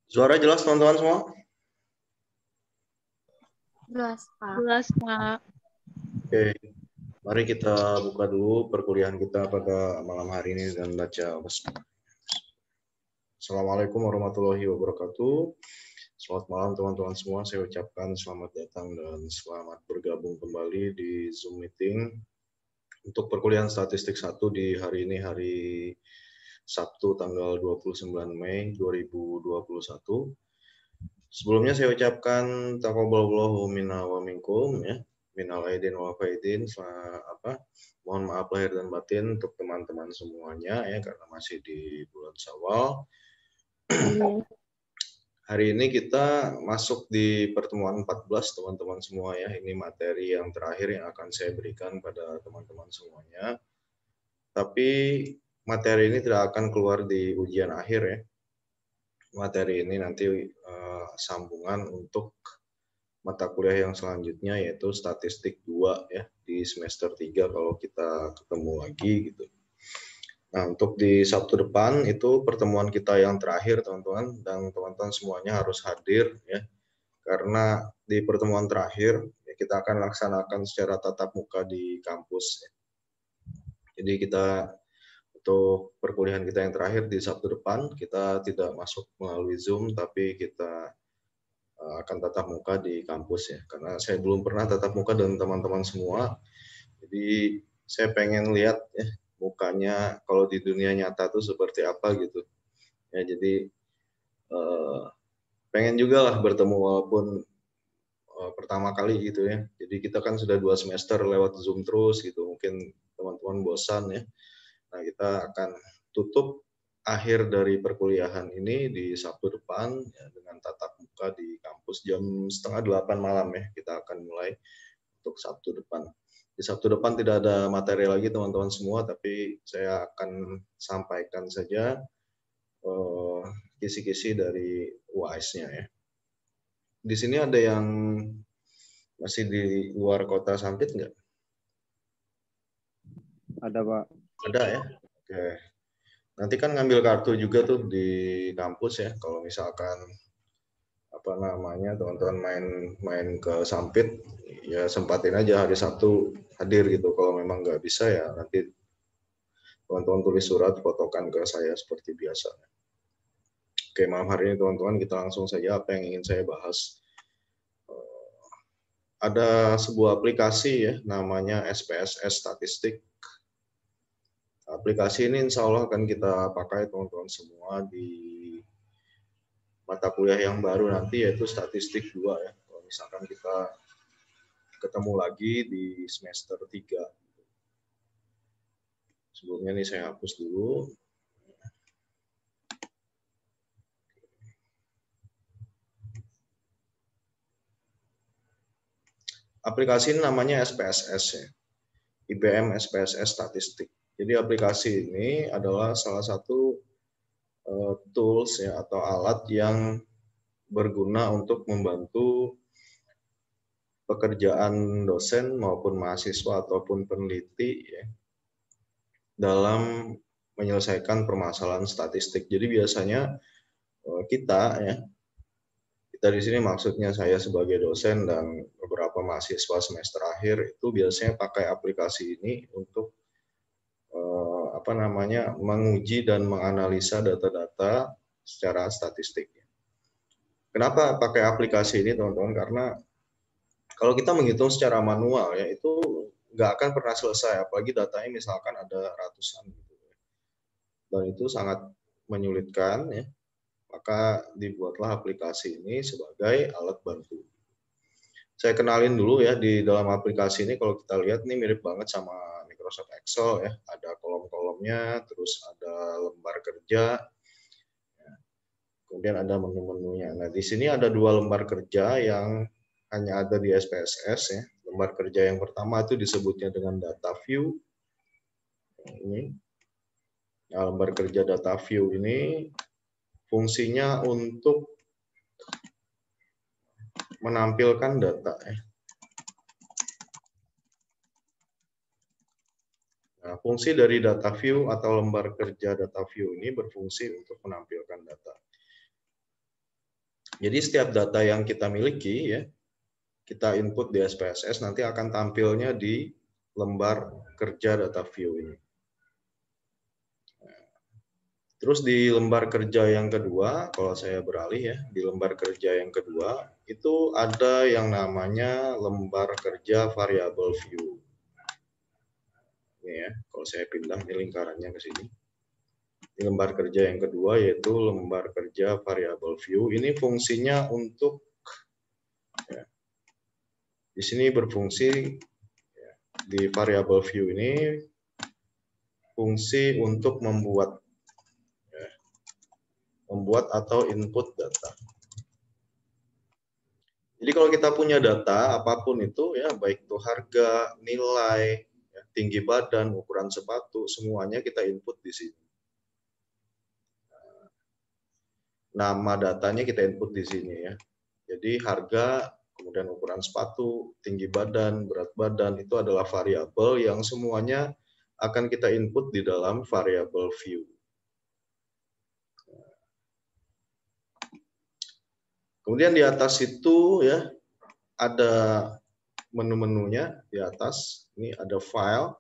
Suara jelas teman-teman semua? Jelas, Pak. Jelas, Pak. Oke, mari kita buka dulu perkuliahan kita pada malam hari ini dan baca bismillah. Assalamualaikum warahmatullahi wabarakatuh. Selamat malam teman-teman semua. Saya ucapkan selamat datang dan selamat bergabung kembali di Zoom meeting untuk perkuliahan statistik 1 di hari ini, hari Sabtu tanggal 29 Mei 2021. Sebelumnya saya ucapkan taqabbalallahu minna wa minkum ya. Minal aidin wal faidin, mohon maaf lahir dan batin untuk teman-teman semuanya ya karena masih di bulan Syawal. Hari ini kita masuk di pertemuan 14 teman-teman semua ya. Ini materi yang terakhir yang akan saya berikan pada teman-teman semuanya. Tapi materi ini tidak akan keluar di ujian akhir ya. Materi ini nanti sambungan untuk mata kuliah yang selanjutnya yaitu statistik 2 ya di semester 3 kalau kita ketemu lagi gitu. Nah, untuk di Sabtu depan itu pertemuan kita yang terakhir teman-teman dan teman-teman semuanya harus hadir ya. Karena di pertemuan terakhir ya, kita akan laksanakan secara tatap muka di kampus ya. Jadi kita untuk perkuliahan kita yang terakhir di Sabtu depan kita tidak masuk melalui Zoom tapi kita akan tatap muka di kampus ya, karena saya belum pernah tatap muka dengan teman-teman semua, jadi saya pengen lihat ya mukanya kalau di dunia nyata tuh seperti apa gitu ya. Jadi pengen juga lah bertemu walaupun pertama kali gitu ya. Jadi kita kan sudah 2 semester lewat Zoom terus gitu, mungkin teman-teman bosan ya. Nah, kita akan tutup akhir dari perkuliahan ini di Sabtu depan ya, dengan tatap muka di kampus jam 7:30 malam ya. Kita akan mulai untuk Sabtu depan. Di Sabtu depan tidak ada materi lagi teman-teman semua, tapi saya akan sampaikan saja kisi-kisi dari UAS-nya ya. Di sini ada yang masih di luar kota Sampit nggak? Ada, Pak. Ada ya? Oke. Nanti kan ngambil kartu juga tuh di kampus ya, kalau misalkan teman-teman main ke Sampit ya sempatin aja hari Sabtu hadir gitu. Kalau memang nggak bisa ya nanti teman-teman tulis surat, fotokan ke saya seperti biasa. Oke, malam hari ini teman-teman kita langsung saja apa yang ingin saya bahas. Ada sebuah aplikasi ya namanya SPSS Statistik. Aplikasi ini insya Allah akan kita pakai teman-teman semua di mata kuliah yang baru nanti yaitu statistik 2 ya. Kalau misalkan kita ketemu lagi di semester 3. Sebelumnya nih saya hapus dulu. Aplikasi ini namanya SPSS ya. IBM SPSS Statistik. Jadi aplikasi ini adalah salah satu tools ya atau alat yang berguna untuk membantu pekerjaan dosen maupun mahasiswa ataupun peneliti ya, dalam menyelesaikan permasalahan statistik. Jadi biasanya kita di sini maksudnya saya sebagai dosen dan beberapa mahasiswa semester akhir itu biasanya pakai aplikasi ini untuk menguji dan menganalisa data-data secara statistik. Kenapa pakai aplikasi ini teman-teman? Karena kalau kita menghitung secara manual ya itu nggak akan pernah selesai, apalagi datanya misalkan ada ratusan gitu. Dan itu sangat menyulitkan ya. Maka dibuatlah aplikasi ini sebagai alat bantu. Saya kenalin dulu ya di dalam aplikasi ini, kalau kita lihat ini mirip banget sama Microsoft Excel ya. Ada kolom-kolomnya, terus ada lembar kerja, kemudian ada menu-menunya. Nah, di sini ada 2 lembar kerja yang hanya ada di SPSS ya. Lembar kerja yang pertama itu disebutnya dengan data view. Ini. Nah, lembar kerja data view ini fungsinya untuk menampilkan data ya. Nah, fungsi dari data view atau lembar kerja data view ini berfungsi untuk menampilkan data. Jadi setiap data yang kita miliki ya, kita input di SPSS nanti akan tampilnya di lembar kerja data view ini. Terus di lembar kerja yang kedua, kalau saya beralih ya, di lembar kerja yang kedua itu ada yang namanya lembar kerja variable view. Ini ya, kalau saya pindah ini lingkarannya ke sini. Di lembar kerja yang kedua yaitu lembar kerja variable view. Ini fungsinya untuk ya, di sini berfungsi ya, di variable view ini fungsi untuk membuat atau input data. Jadi kalau kita punya data apapun itu ya, baik itu harga, nilai, ya, tinggi badan, ukuran sepatu, semuanya kita input di sini. Nama datanya kita input di sini ya. Jadi harga, kemudian ukuran sepatu, tinggi badan, berat badan itu adalah variabel yang semuanya akan kita input di dalam variable view. Kemudian di atas itu ya ada menu-menunya di atas. Ini ada file.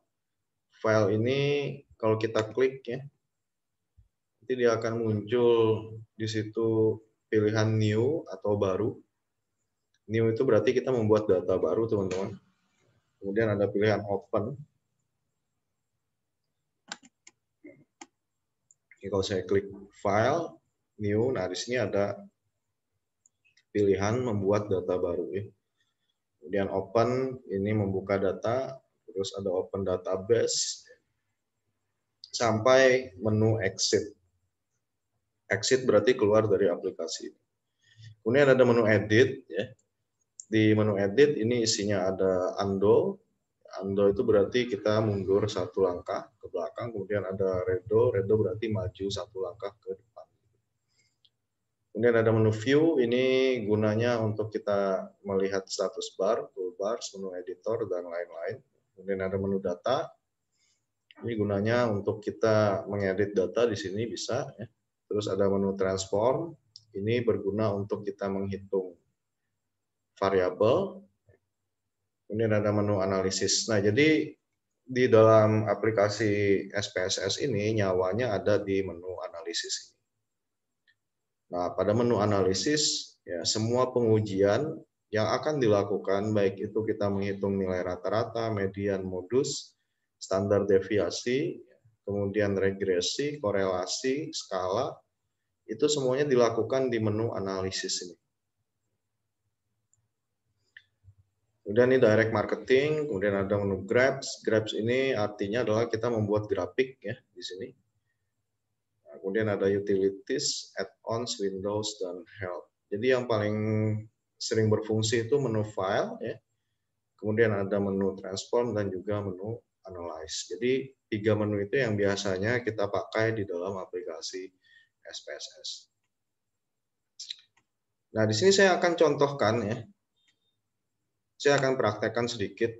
File ini kalau kita klik ya, nanti dia akan muncul di situ pilihan new atau baru. New itu berarti kita membuat data baru, teman-teman. Kemudian ada pilihan open. Ini kalau saya klik file, new, nah di sini ada pilihan membuat data baru ya. Kemudian open, ini membuka data, terus ada open database, sampai menu exit. Exit berarti keluar dari aplikasi. Kemudian ada menu edit ya. Di menu edit ini isinya ada undo. Undo itu berarti kita mundur satu langkah ke belakang, kemudian ada redo. Redo berarti maju satu langkah ke depan. Kemudian ada menu view, ini gunanya untuk kita melihat status bar, toolbars, menu editor, dan lain-lain. Kemudian ada menu data, ini gunanya untuk kita mengedit data di sini bisa. Ya. Terus ada menu transform, ini berguna untuk kita menghitung variabel. Kemudian ada menu analisis. Nah, jadi di dalam aplikasi SPSS ini nyawanya ada di menu analisis. Nah, pada menu analisis, ya, semua pengujian yang akan dilakukan, baik itu kita menghitung nilai rata-rata, median, modus, standar deviasi, kemudian regresi, korelasi, skala, itu semuanya dilakukan di menu analisis ini. Kemudian ini direct marketing, kemudian ada menu grabs. Grabs ini artinya adalah kita membuat grafik ya di sini. Kemudian ada utilities, add-ons, windows, dan help. Jadi yang paling sering berfungsi itu menu file, ya. Kemudian ada menu transform dan juga menu analyze. Jadi 3 menu itu yang biasanya kita pakai di dalam aplikasi SPSS. Nah, di sini saya akan contohkan ya. Saya akan praktekkan sedikit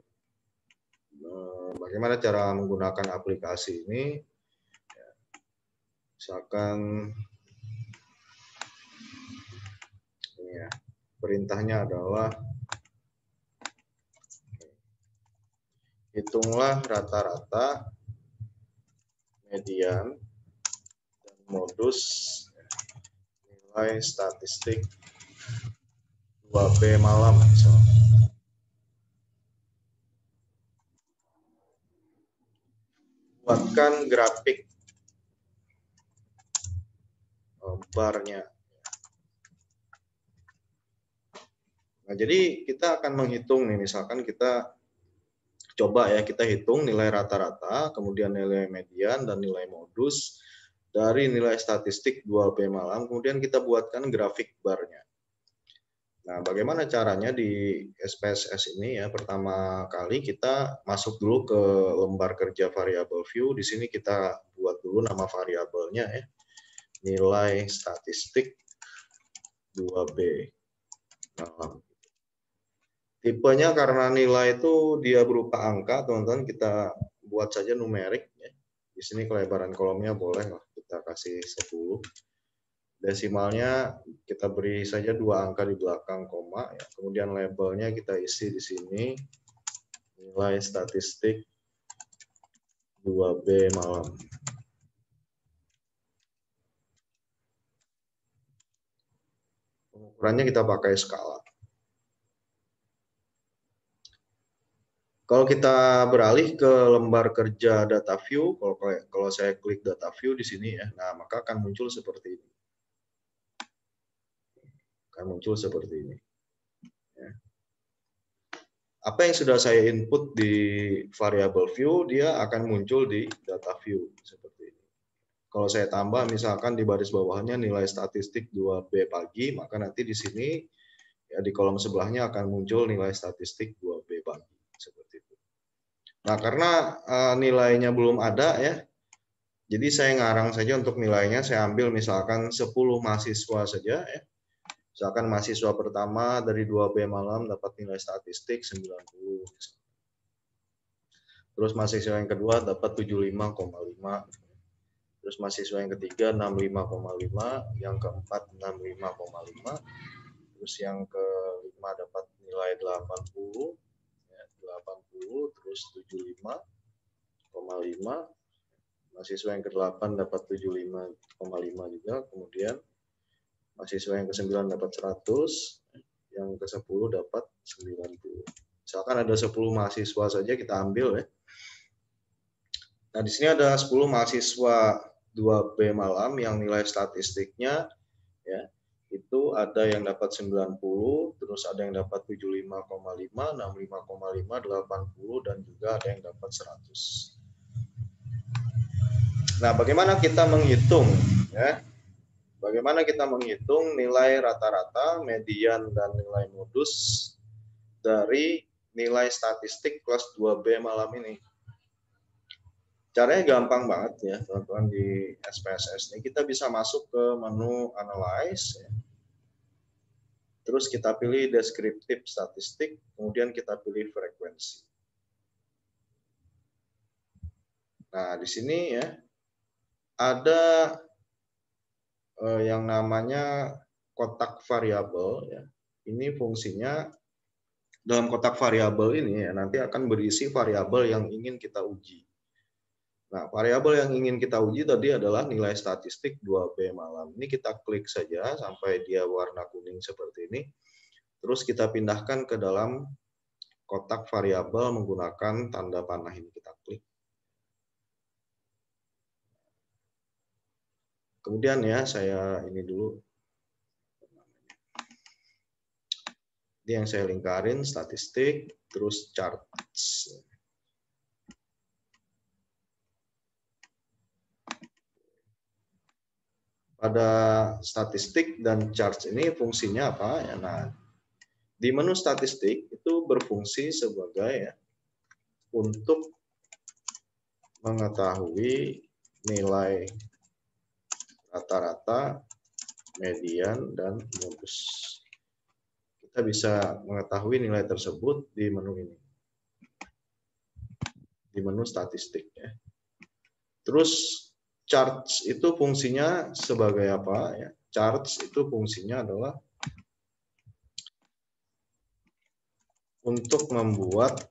bagaimana cara menggunakan aplikasi ini. Misalkan ini ya, perintahnya adalah hitunglah rata-rata, median, dan modus nilai statistik 2B malam misalnya. Buatkan grafik barnya. Nah, jadi kita akan menghitung nih, misalkan kita coba ya, kita hitung nilai rata-rata, kemudian nilai median dan nilai modus dari nilai statistik 2B malam, kemudian kita buatkan grafik barnya. Nah, bagaimana caranya di SPSS ini ya? Pertama kali kita masuk dulu ke lembar kerja variable view. Di sini kita buat dulu nama variabelnya ya. Nilai statistik 2B malam. Tipenya karena nilai itu dia berupa angka, teman-teman, kita buat saja numerik ya. Di sini kelebaran kolomnya boleh lah kita kasih 10. Desimalnya kita beri saja 2 angka di belakang koma, ya. Kemudian labelnya kita isi di sini nilai statistik 2B malam. Pengukurannya kita pakai skala. Kalau kita beralih ke lembar kerja data view, kalau saya klik data view di sini ya, nah maka akan muncul seperti ini. Akan muncul seperti ini. Ya. Apa yang sudah saya input di variable view, dia akan muncul di data view seperti ini. Kalau saya tambah misalkan di baris bawahnya nilai statistik 2B pagi, maka nanti di sini ya di kolom sebelahnya akan muncul nilai statistik 2B pagi seperti itu. Nah, karena nilainya belum ada ya, jadi saya ngarang saja untuk nilainya, saya ambil misalkan 10 mahasiswa saja ya. Misalkan mahasiswa pertama dari 2B malam dapat nilai statistik 90. Terus mahasiswa yang kedua dapat 75,5. Terus mahasiswa yang ketiga 65,5, yang keempat 65,5. Terus yang kelima dapat nilai 80. 80, terus 75,5. Mahasiswa yang ke-8 dapat 75,5 juga. Kemudian mahasiswa yang ke-9 dapat 100, yang ke-10 dapat 90. Misalkan ada 10 mahasiswa saja kita ambil ya. Nah, di sini ada 10 mahasiswa 2B malam yang nilai statistiknya ya, itu ada yang dapat 90, terus ada yang dapat 75,5, 65,5, 80, dan juga ada yang dapat 100. Nah, bagaimana kita menghitung ya? Bagaimana kita menghitung nilai rata-rata, median, dan nilai modus dari nilai statistik kelas 2B malam ini? Caranya gampang banget ya, teman-teman. Di SPSS ini kita bisa masuk ke menu Analyze ya. Terus kita pilih deskriptif statistik, kemudian kita pilih frekuensi. Nah, di sini ya ada yang namanya kotak variabel ya. Ini fungsinya dalam kotak variabel ini ya, nanti akan berisi variabel yang ingin kita uji. Nah, variabel yang ingin kita uji tadi adalah nilai statistik 2B malam. Ini kita klik saja sampai dia warna kuning seperti ini. Terus kita pindahkan ke dalam kotak variabel menggunakan tanda panah ini, kita klik. Kemudian ya, saya ini dulu. Ini yang saya lingkarin, statistik, terus charts. Pada statistik dan charts ini fungsinya apa? Ya, nah, di menu statistik itu berfungsi sebagai ya, untuk mengetahui nilai rata-rata, median, dan modus. Kita bisa mengetahui nilai tersebut di menu ini, di menu statistik ya. Terus charts itu fungsinya sebagai apa ya? Charts itu fungsinya adalah untuk membuat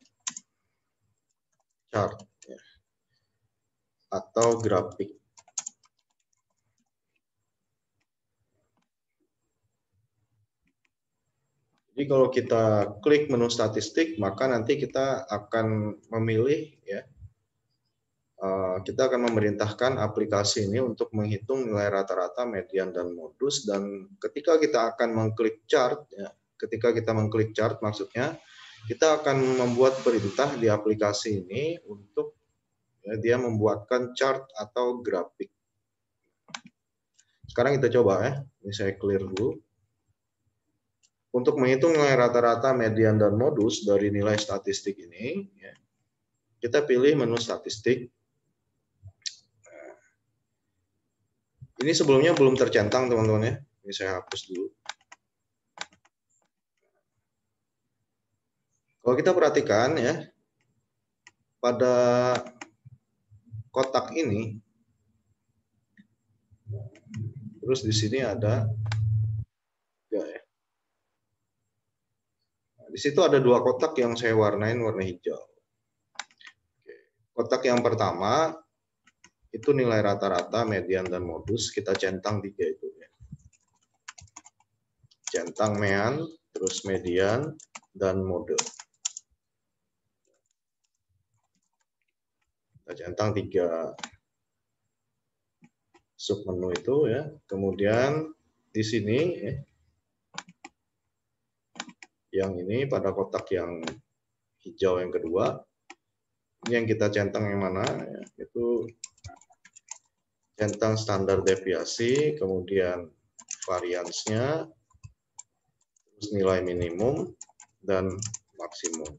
chart ya, atau grafik. Jadi kalau kita klik menu statistik, maka nanti kita akan memilih ya, kita akan memerintahkan aplikasi ini untuk menghitung nilai rata-rata, median, dan modus. Dan ketika kita akan mengklik chart, ya, ketika kita mengklik chart maksudnya kita akan membuat perintah di aplikasi ini untuk ya, dia membuatkan chart atau grafik. Sekarang kita coba ya, ini saya clear dulu. Untuk menghitung nilai rata-rata, median, dan modus dari nilai statistik ini, ya, kita pilih menu statistik. Ini sebelumnya belum tercentang teman-teman ya. Ini saya hapus dulu. Kalau kita perhatikan ya, pada kotak ini Terus di sini ada 3 ya. Nah, di situ ada 2 kotak yang saya warnain warna hijau. Kotak yang pertama itu nilai rata-rata, median, dan modus. Kita centang 3 itu ya. Centang mean, terus median, dan mode. Kita centang 3 submenu itu ya. Kemudian di sini ya, yang ini pada kotak yang hijau yang kedua, ini yang kita centang yang mana ya, itu centang standar deviasi, kemudian variansnya, terus nilai minimum dan maksimum.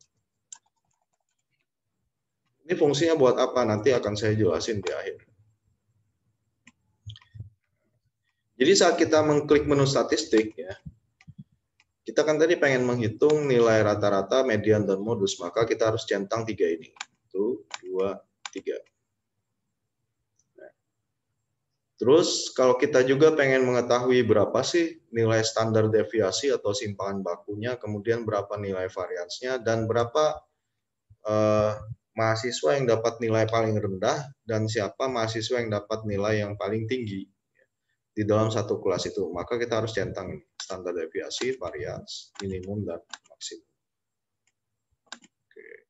Ini fungsinya buat apa? Nanti akan saya jelasin di akhir. Jadi saat kita mengklik menu statistik ya, kita kan tadi pengen menghitung nilai rata-rata, median, dan modus, maka kita harus centang 3 ini. 1, 2, 3. Nah, terus kalau kita juga pengen mengetahui berapa sih nilai standar deviasi atau simpangan bakunya, kemudian berapa nilai variansnya, dan berapa mahasiswa yang dapat nilai paling rendah, dan siapa mahasiswa yang dapat nilai yang paling tinggi di dalam satu kelas itu, maka kita harus centang ini, standar deviasi, varians, minimum, dan maksimum. Oke.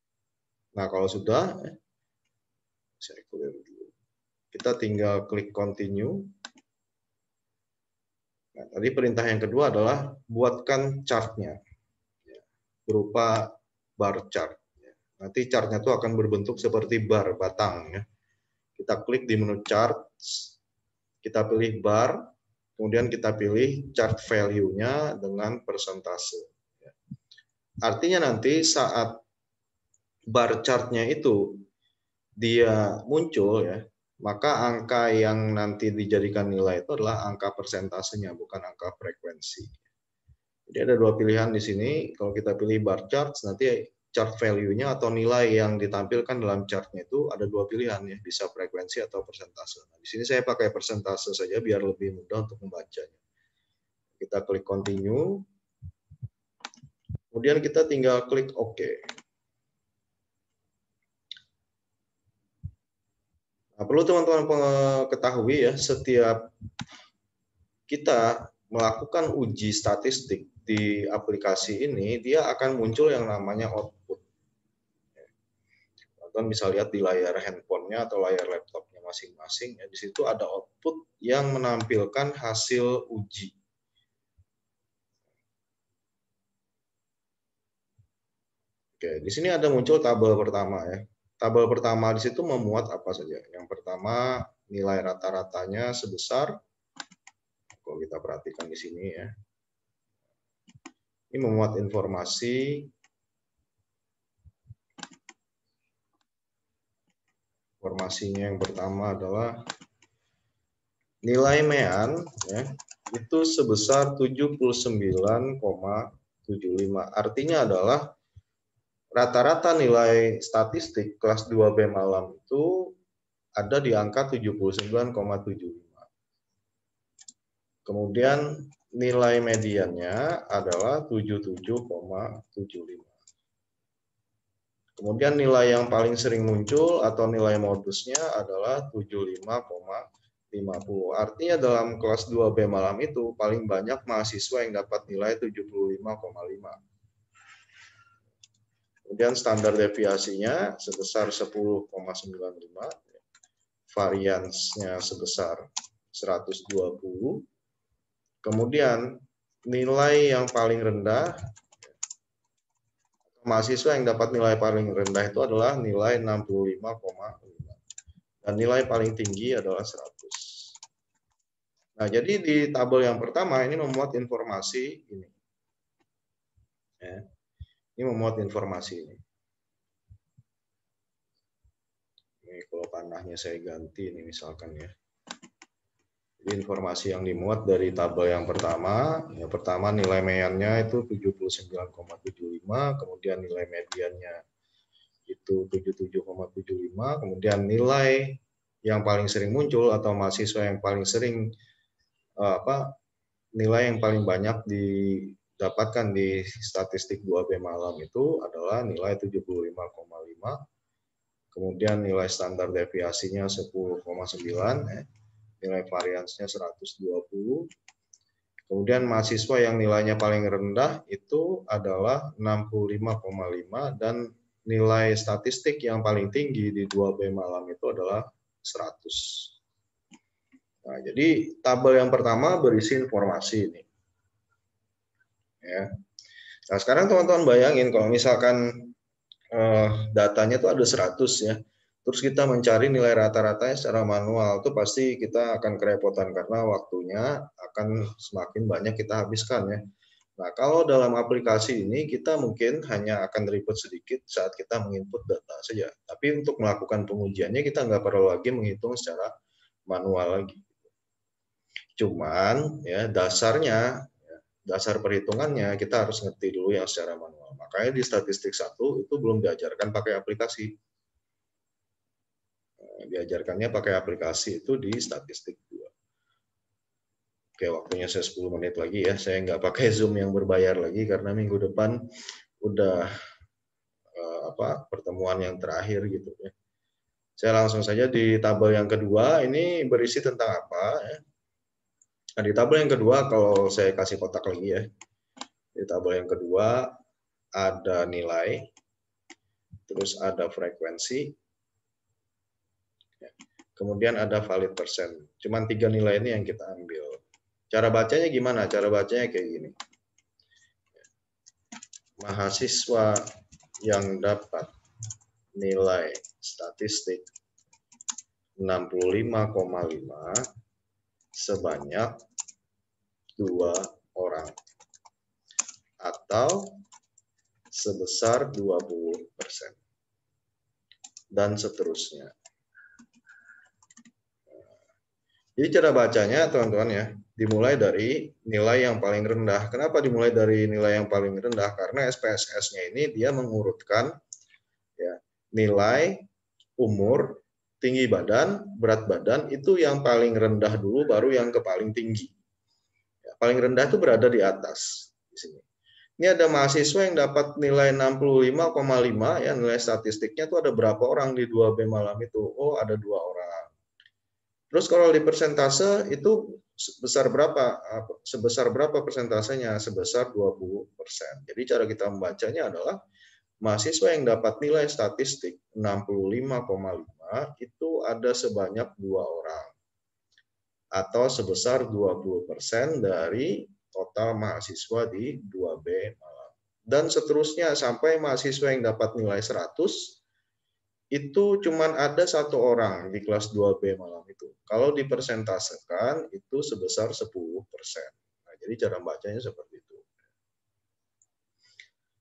Nah, kalau sudah, saya clear dulu. Kita tinggal klik continue. Nah, tadi perintah yang kedua adalah buatkan chartnya, berupa bar chart. Nanti chartnya itu akan berbentuk seperti bar, batang. Ya. Kita klik di menu chart, kita pilih bar, kemudian kita pilih chart value-nya dengan persentase. Artinya nanti saat bar chart-nya itu dia muncul ya, maka angka yang nanti dijadikan nilai itu adalah angka persentasenya, bukan angka frekuensi. Jadi ada 2 pilihan di sini. Kalau kita pilih bar chart, nanti chart value-nya atau nilai yang ditampilkan dalam chart-nya itu ada 2 pilihan ya, bisa frekuensi atau persentase. Nah, di sini saya pakai persentase saja biar lebih mudah untuk membacanya. Kita klik continue. Kemudian kita tinggal klik OK. Nah, perlu teman-teman ketahui ya, setiap kita melakukan uji statistik di aplikasi ini, dia akan muncul yang namanya output. Teman-teman bisa lihat di layar handphonenya atau layar laptopnya masing-masing. Ya, di situ ada output yang menampilkan hasil uji. Oke, di sini ada muncul tabel pertama ya. Tabel pertama di situ memuat apa saja. Yang pertama nilai rata-ratanya sebesar, kalau kita perhatikan di sini ya. Ini memuat informasi informasinya yang pertama adalah nilai mean ya, itu sebesar 79,75. Artinya adalah rata-rata nilai statistik kelas 2B malam itu ada di angka 79,75. Kemudian nilai mediannya adalah 77,75. Kemudian nilai yang paling sering muncul atau nilai modusnya adalah 75,50. Artinya dalam kelas 2B malam itu paling banyak mahasiswa yang dapat nilai 75,5. Kemudian standar deviasinya sebesar 10,95, variansnya sebesar 120. Kemudian nilai yang paling rendah, mahasiswa yang dapat nilai paling rendah itu adalah nilai 65,5. Dan nilai paling tinggi adalah 100. Nah, jadi di tabel yang pertama ini memuat informasi ini. Ya. Ini memuat informasi ini. Ini kalau panahnya saya ganti ini misalkan ya. Jadi informasi yang dimuat dari tabel yang pertama nilai meannya itu 79,75, kemudian nilai mediannya itu 77,75, kemudian nilai yang paling sering muncul atau mahasiswa yang paling sering nilai yang paling banyak didapatkan di statistik 2B malam itu adalah nilai 75,5, kemudian nilai standar deviasinya 10,9, nilai variansnya 120. Kemudian mahasiswa yang nilainya paling rendah itu adalah 65,5 dan nilai statistik yang paling tinggi di 2B malam itu adalah 100. Nah, jadi tabel yang pertama berisi informasi ini. Ya. Nah, sekarang teman-teman bayangin kalau misalkan datanya itu ada 100 ya. Terus kita mencari nilai rata-ratanya secara manual, itu pasti kita akan kerepotan karena waktunya akan semakin banyak kita habiskan ya. Nah, kalau dalam aplikasi ini kita mungkin hanya akan ribet sedikit saat kita menginput data saja. Tapi untuk melakukan pengujiannya kita nggak perlu lagi menghitung secara manual lagi. Cuman ya dasar perhitungannya kita harus ngerti dulu yang secara manual. Makanya di statistik 1 itu belum diajarkan pakai aplikasi. Diajarkannya pakai aplikasi itu di statistik 2. Oke, waktunya saya 10 menit lagi ya. Saya nggak pakai Zoom yang berbayar lagi karena minggu depan udah pertemuan yang terakhir gitu ya. Saya langsung saja di tabel yang kedua, ini berisi tentang apa ya. Nah, di tabel yang kedua kalau saya kasih kotak lagi ya. Di tabel yang kedua ada nilai, terus ada frekuensi, kemudian ada valid persen. Cuman 3 nilai ini yang kita ambil. Cara bacanya gimana? Cara bacanya kayak gini. Mahasiswa yang dapat nilai statistik 65,5 sebanyak 2 orang atau sebesar 20%. Dan seterusnya. Jadi cara bacanya teman-teman ya, dimulai dari nilai yang paling rendah. Kenapa dimulai dari nilai yang paling rendah? Karena SPSS-nya ini dia mengurutkan ya, nilai, umur, tinggi badan, berat badan itu yang paling rendah dulu, baru yang ke paling tinggi. Ya, paling rendah itu berada di atas di sini. Ini ada mahasiswa yang dapat nilai 65,5 ya, nilai statistiknya itu ada berapa orang di 2B malam itu? Oh, ada 2 orang. Terus kalau di persentase itu sebesar berapa persentasenya? Sebesar 20%. Jadi cara kita membacanya adalah mahasiswa yang dapat nilai statistik 65,5 itu ada sebanyak 2 orang atau sebesar 20% dari total mahasiswa di 2B malam. Dan seterusnya sampai mahasiswa yang dapat nilai 100 itu cuma ada 1 orang di kelas 2B malam itu. Kalau dipersentasekan itu sebesar 10%. Nah, jadi cara bacanya seperti itu.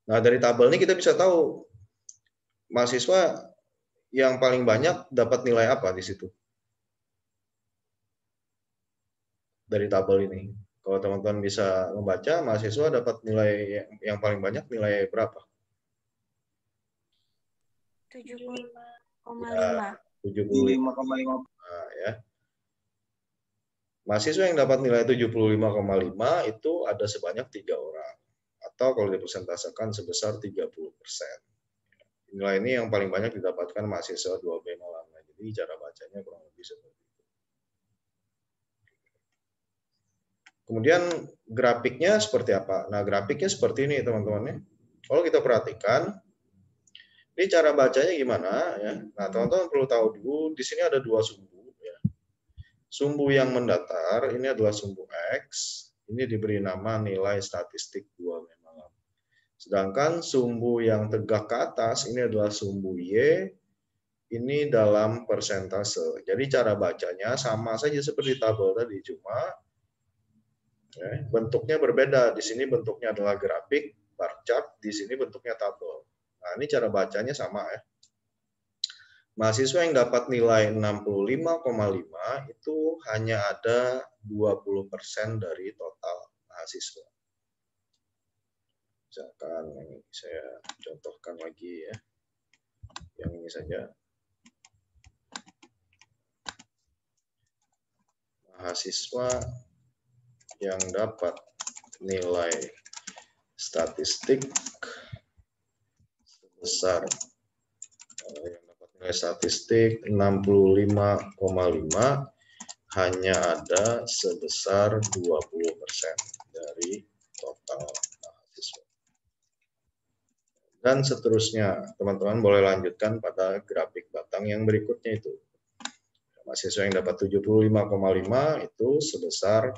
Nah, dari tabel ini kita bisa tahu mahasiswa yang paling banyak dapat nilai apa di situ. Dari tabel ini. Kalau teman-teman bisa membaca, mahasiswa dapat nilai yang paling banyak nilai berapa? 75,5. 75,5. Nah, ya. Mahasiswa yang dapat nilai 75,5 itu ada sebanyak 3 orang. Atau kalau dipresentasekan sebesar 30%. Nilai ini yang paling banyak didapatkan mahasiswa 2B malam. Jadi cara bacanya kurang lebih seperti itu. Kemudian grafiknya seperti apa? Nah, grafiknya seperti ini teman-teman. Kalau kita perhatikan, ini cara bacanya gimana ya? Nah, teman-teman perlu tahu dulu, di sini ada 2 sumbu ya. Sumbu yang mendatar ini adalah sumbu X, ini diberi nama nilai statistik 2 malam. Sedangkan sumbu yang tegak ke atas ini adalah sumbu Y, ini dalam persentase. Jadi cara bacanya sama saja seperti tabel tadi, cuma ya, bentuknya berbeda. Di sini bentuknya adalah grafik, bar chart, di sini bentuknya tabel. Nah, ini cara bacanya sama ya. Mahasiswa yang dapat nilai 65,5 itu hanya ada 20% dari total mahasiswa. Misalkan ini saya contohkan lagi ya. Yang ini saja. Mahasiswa yang dapat nilai statistik sebesar 65,5 hanya ada sebesar 20% dari total mahasiswa. Dan seterusnya, teman-teman boleh lanjutkan pada grafik batang yang berikutnya itu. Mahasiswa yang dapat 75,5 itu sebesar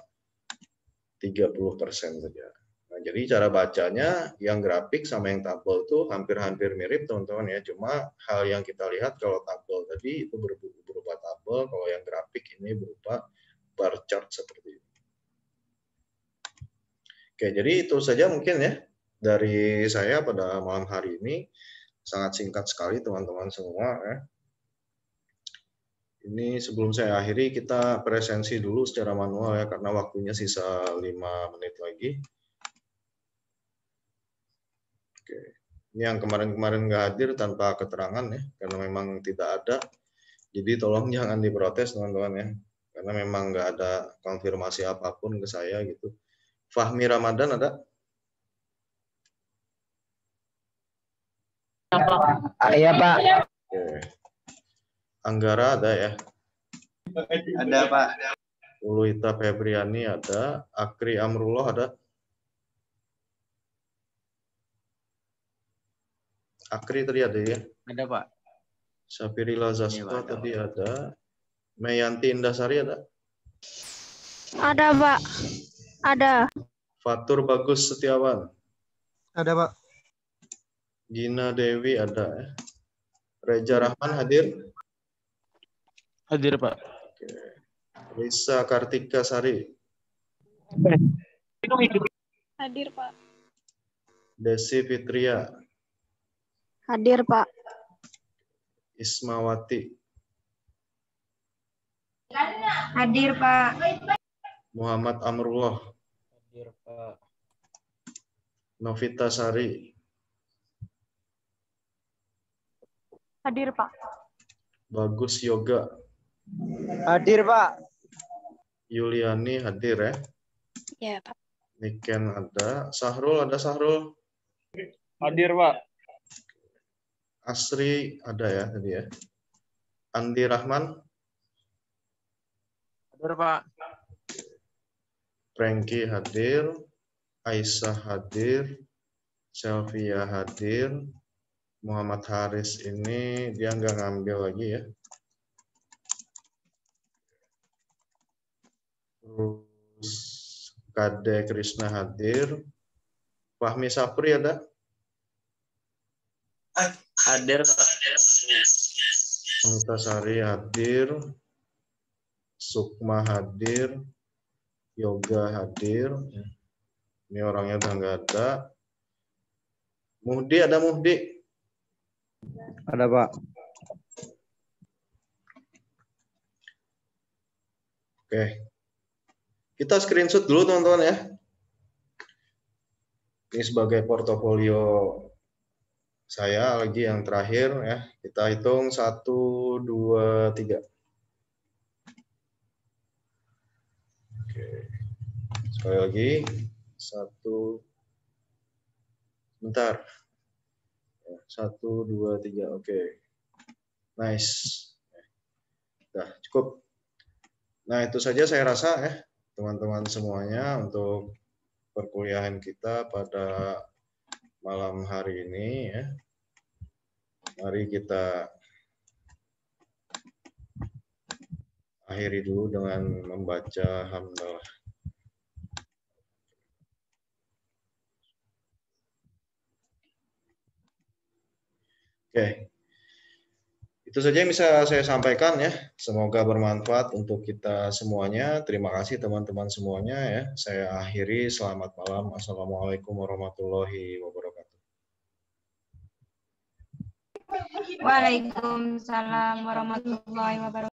30% saja. Nah, jadi cara bacanya yang grafik sama yang tabel itu hampir-hampir mirip, teman-teman ya. Cuma hal yang kita lihat kalau tabel tadi itu berupa tabel, kalau yang grafik ini berupa bar chart seperti ini. Oke, jadi itu saja mungkin ya dari saya pada malam hari ini. Sangat singkat sekali teman-teman semua ya. Ini sebelum saya akhiri kita presensi dulu secara manual ya karena waktunya sisa 5 menit lagi. Oke. Ini yang kemarin-kemarin nggak hadir tanpa keterangan ya karena memang tidak ada. Jadi tolong jangan diprotes teman-teman ya karena memang nggak ada konfirmasi apapun ke saya gitu. Fahmi Ramadan ada? Iya Pak. Oke. Anggara ada ya? Ada Pak. Uluita Febriani ada. Akri Amrullah ada? Akri tadi ada ya? Ada Pak. Sapirila Zastra tadi ada. Meyanti Indasari ada? Ada Pak. Ada. Fatur Bagus Setiawan? Ada Pak. Gina Dewi ada ya? Reja Rahman hadir? Hadir Pak. Oke. Risa Kartika Sari? Hadir Pak. Desi Fitria? Hadir Pak. Ismawati? Hadir Pak. Muhammad Amrullah? Hadir Pak. Novita Sari? Hadir Pak. Bagus Yoga? Hadir Pak. Yuliani hadir ya? Ya Pak. Niken ada. Sahrul ada Sahrul? Hadir Pak. Asri ada ya tadi ya? Andi Rahman? Hadir Pak. Franky hadir. Aisyah hadir. Selvia hadir. Muhammad Haris ini dia nggak ngambil lagi ya. Terus Kade Krishna hadir. Fahmi Sapri ada? Hadir Pak. Antasari hadir. Sukma hadir. Yoga hadir. Ini orangnya udah nggak ada. Muhdi ada Muhdi? Ada Pak. Oke. Kita screenshot dulu teman-teman ya. Ini sebagai portofolio saya lagi yang terakhir ya. Kita hitung 1, 2, 3. Oke. Sekali lagi 1. Bentar. 1, 2, 3. Oke. Nice. Udah cukup. Nah, itu saja saya rasa ya, teman-teman semuanya untuk perkuliahan kita pada malam hari ini ya. Mari kita akhiri dulu dengan membaca hamdalah. Oke. Itu saja yang bisa saya sampaikan ya. Semoga bermanfaat untuk kita semuanya. Terima kasih teman-teman semuanya ya. Saya akhiri. Selamat malam. Assalamualaikum warahmatullahi wabarakatuh. Waalaikumsalam warahmatullahi wabarakatuh.